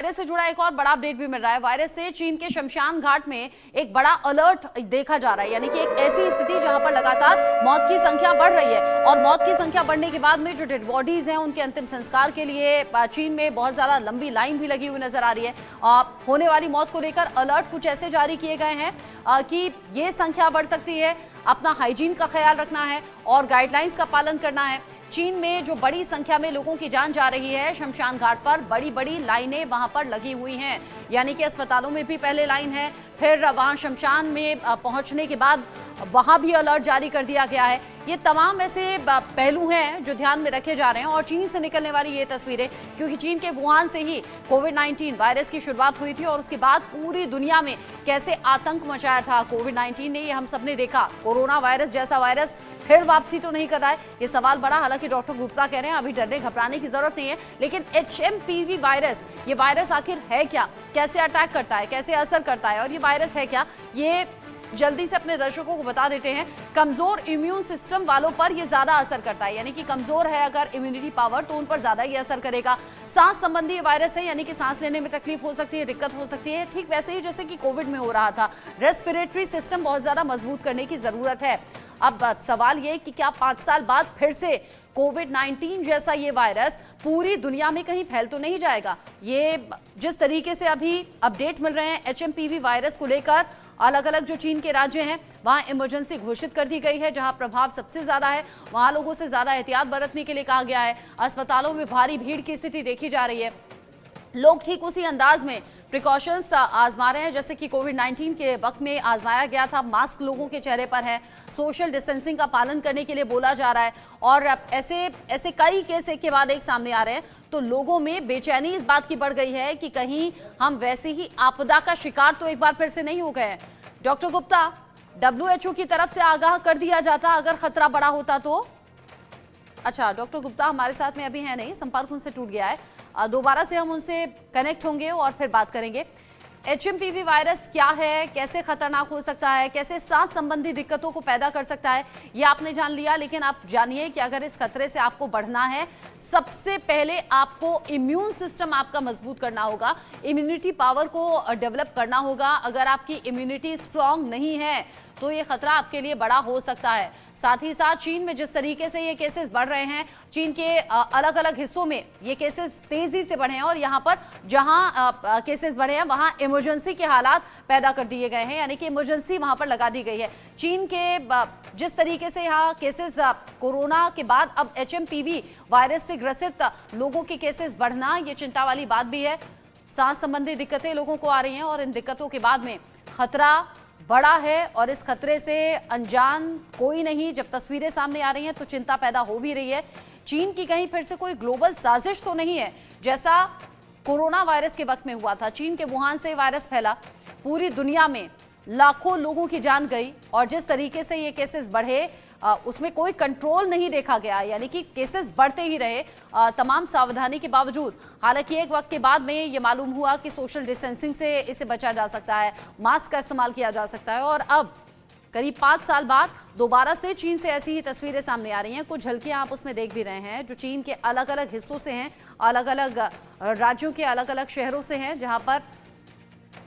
Virus से जुड़ा एक और बड़ा अपडेट भी मिल रहा है। वायरस से चीन के शमशान घाट में एक बड़ा अलर्ट देखा जा रहा है, यानी कि एक ऐसी स्थिति जहां पर लगातार मौत की संख्या बढ़ रही है और मौत की संख्या बढ़ने के बाद में जो डेड बॉडीज हैं उनके अंतिम संस्कार के लिए चीन में बहुत ज्यादा लंबी लाइन भी लगी हुई नजर आ रही है। होने वाली मौत को लेकर अलर्ट कुछ ऐसे जारी किए गए हैं कि ये संख्या बढ़ सकती है, अपना हाइजीन का ख्याल रखना है और गाइडलाइंस का पालन करना है। चीन में जो बड़ी संख्या में लोगों की जान जा रही है, शमशान घाट पर बड़ी बड़ी लाइनें वहां पर लगी हुई हैं, यानी कि अस्पतालों में भी पहले लाइन है, फिर वहां शमशान में पहुंचने के बाद वहां भी अलर्ट जारी कर दिया गया है। ये तमाम ऐसे पहलू हैं जो ध्यान में रखे जा रहे हैं। और चीन से निकलने वाली ये तस्वीरें, क्योंकि चीन के वुहान से ही कोविड-19 वायरस की शुरुआत हुई थी और उसके बाद पूरी दुनिया में कैसे आतंक मचाया था कोविड-19 ने, ये हम सबने देखा। कोरोना वायरस जैसा वायरस फिर वापसी तो नहीं कर रहा है, ये सवाल बड़ा। हालांकि डॉक्टर गुप्ता कह रहे हैं अभी डरने घबराने की जरूरत नहीं है, लेकिन HMPV वायरस, ये वायरस आखिर है क्या, कैसे अटैक करता है, कैसे असर करता है और ये वायरस है क्या, ये जल्दी से अपने दर्शकों को बता देते हैं। कमजोर इम्यून सिस्टम वालों पर ये ज्यादा असर करता है, यानी कि कमजोर है अगर इम्यूनिटी पावर तो उन पर ज्यादा ये असर करेगा। सांस संबंधी वायरस है, यानी कि सांस लेने में तकलीफ हो सकती है, दिक्कत हो सकती है, ठीक वैसे ही जैसे कि कोविड में हो रहा था। रेस्पिरेटरी सिस्टम बहुत ज्यादा मजबूत करने की जरूरत है। अब सवाल ये कि क्या 5 साल बाद फिर से कोविड-19 जैसा ये वायरस पूरी दुनिया में कहीं फैल तो नहीं जाएगा। ये जिस तरीके से अभी अपडेट मिल रहे हैं HMPV वायरस को लेकर, अलग अलग जो चीन के राज्य हैं वहां इमरजेंसी घोषित कर दी गई है। जहां प्रभाव सबसे ज्यादा है वहां लोगों से ज्यादा एहतियात बरतने के लिए कहा गया है। अस्पतालों में भारी भीड़ की स्थिति देखी जा रही है। लोग ठीक उसी अंदाज में प्रिकॉशंस आजमा रहे हैं जैसे कि कोविड-19 के वक्त में आजमाया गया था। मास्क लोगों के चेहरे पर है, सोशल डिस्टेंसिंग का पालन करने के लिए बोला जा रहा है और ऐसे कई केस एक के बाद एक सामने आ रहे हैं, तो लोगों में बेचैनी इस बात की बढ़ गई है कि कहीं हम वैसे ही आपदा का शिकार तो एक बार फिर से नहीं हो गए हैं। डॉक्टर गुप्ता, WHO की तरफ से आगाह कर दिया जाता अगर खतरा बड़ा होता तो। अच्छा, डॉक्टर गुप्ता हमारे साथ में अभी है नहीं, संपर्क उनसे टूट गया है। दोबारा से हम उनसे कनेक्ट होंगे और फिर बात करेंगे। HMPV वायरस क्या है, कैसे खतरनाक हो सकता है, कैसे सांस संबंधी दिक्कतों को पैदा कर सकता है, ये आपने जान लिया। लेकिन आप जानिए कि अगर इस खतरे से आपको बढ़ना है, सबसे पहले आपको इम्यून सिस्टम आपका मजबूत करना होगा, इम्यूनिटी पावर को डेवलप करना होगा। अगर आपकी इम्यूनिटी स्ट्रांग नहीं है तो ये खतरा आपके लिए बड़ा हो सकता है। साथ ही साथ चीन में जिस तरीके से ये केसेस बढ़ रहे हैं, चीन के अलग अलग हिस्सों में ये केसेस तेजी से बढ़े हैं और यहाँ पर जहाँ केसेस बढ़े हैं वहाँ इमरजेंसी के हालात पैदा कर दिए गए हैं, यानी कि इमरजेंसी वहाँ पर लगा दी गई है। चीन के जिस तरीके से यहाँ केसेस कोरोना के बाद अब HMPV वायरस से ग्रसित लोगों के केसेस बढ़ना, ये चिंता वाली बात भी है। सांस संबंधी दिक्कतें लोगों को आ रही हैं और इन दिक्कतों के बाद में खतरा बड़ा है और इस खतरे से अनजान कोई नहीं। जब तस्वीरें सामने आ रही हैं तो चिंता पैदा हो भी रही है। चीन की कहीं फिर से कोई ग्लोबल साजिश तो नहीं है जैसा कोरोना वायरस के वक्त में हुआ था। चीन के वुहान से वायरस फैला, पूरी दुनिया में लाखों लोगों की जान गई और जिस तरीके से ये केसेस बढ़े उसमें कोई कंट्रोल नहीं देखा गया, यानी कि केसेस बढ़ते ही रहे तमाम सावधानी के बावजूद। हालांकि एक वक्त के बाद में ये मालूम हुआ कि सोशल डिस्टेंसिंग से इसे बचा जा सकता है, मास्क का इस्तेमाल किया जा सकता है और अब करीब 5 साल बाद दोबारा से चीन से ऐसी ही तस्वीरें सामने आ रही हैं। कुछ झलकियां आप उसमें देख भी रहे हैं जो चीन के अलग अलग हिस्सों से हैं, अलग अलग राज्यों के अलग अलग शहरों से हैं जहां पर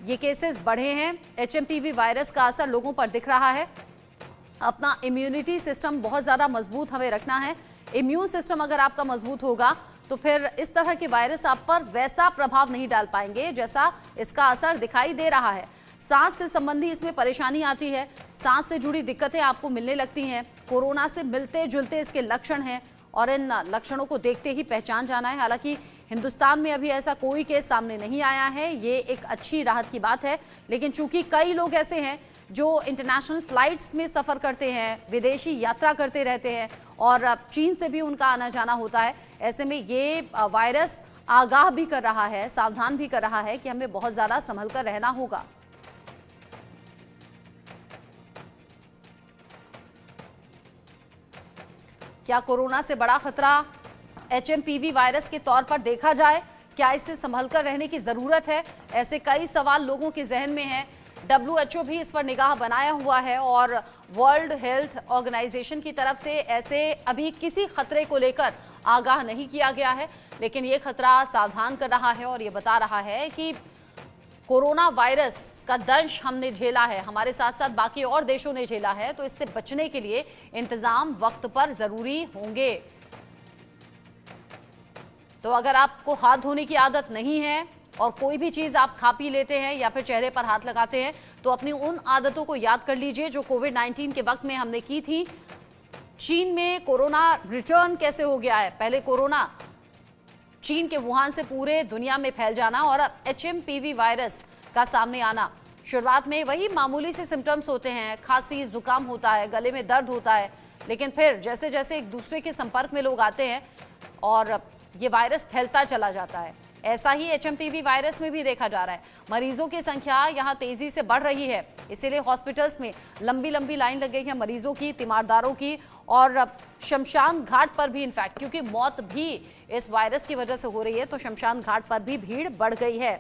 ये केसेस बढ़े हैं। HMPV वायरस का असर लोगों पर दिख रहा है। अपना इम्यूनिटी सिस्टम बहुत ज़्यादा मजबूत हमें रखना है। इम्यून सिस्टम अगर आपका मजबूत होगा तो फिर इस तरह के वायरस आप पर वैसा प्रभाव नहीं डाल पाएंगे जैसा इसका असर दिखाई दे रहा है। सांस से संबंधी इसमें परेशानी आती है, सांस से जुड़ी दिक्कतें आपको मिलने लगती हैं। कोरोना से मिलते जुलते इसके लक्षण हैं और इन लक्षणों को देखते ही पहचान जाना है। हालांकि हिंदुस्तान में अभी ऐसा कोई केस सामने नहीं आया है, ये एक अच्छी राहत की बात है। लेकिन चूंकि कई लोग ऐसे हैं जो इंटरनेशनल फ्लाइट्स में सफ़र करते हैं, विदेशी यात्रा करते रहते हैं और चीन से भी उनका आना जाना होता है, ऐसे में ये वायरस आगाह भी कर रहा है, सावधान भी कर रहा है कि हमें बहुत ज़्यादा संभल कर रहना होगा। क्या कोरोना से बड़ा खतरा HMPV वायरस के तौर पर देखा जाए? क्या इससे संभल कर रहने की ज़रूरत है? ऐसे कई सवाल लोगों के जहन में हैं। WHO भी इस पर निगाह बनाया हुआ है और वर्ल्ड हेल्थ ऑर्गेनाइजेशन की तरफ से ऐसे अभी किसी खतरे को लेकर आगाह नहीं किया गया है, लेकिन ये खतरा सावधान कर रहा है और ये बता रहा है कि कोरोना वायरस का दंश हमने झेला है, हमारे साथ साथ बाकी और देशों ने झेला है, तो इससे बचने के लिए इंतजाम वक्त पर जरूरी होंगे। तो अगर आपको हाथ धोने की आदत नहीं है और कोई भी चीज आप खा पी लेते हैं या फिर चेहरे पर हाथ लगाते हैं, तो अपनी उन आदतों को याद कर लीजिए जो कोविड-19 के वक्त में हमने की थी। चीन में कोरोना रिटर्न कैसे हो गया है, पहले कोरोना चीन के वुहान से पूरे दुनिया में फैल जाना और अब HMPV वायरस का सामने आना। शुरुआत में वही मामूली से सिम्टम्स होते हैं, खांसी, जुकाम होता है, गले में दर्द होता है, लेकिन फिर जैसे जैसे एक दूसरे के संपर्क में लोग आते हैं और ये वायरस फैलता चला जाता है। ऐसा ही HMPV वायरस में भी देखा जा रहा है। मरीजों की संख्या यहाँ तेजी से बढ़ रही है, इसीलिए हॉस्पिटल्स में लंबी लंबी लाइन लग गई है मरीजों की, तीमारदारों की, और शमशान घाट पर भी इनफैक्ट, क्योंकि मौत भी इस वायरस की वजह से हो रही है, तो शमशान घाट पर भी भीड़ बढ़ गई है।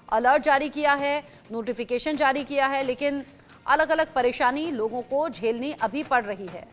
अलर्ट जारी किया है, नोटिफिकेशन जारी किया है, लेकिन अलग अलग परेशानी लोगों को झेलनी अभी पड़ रही है।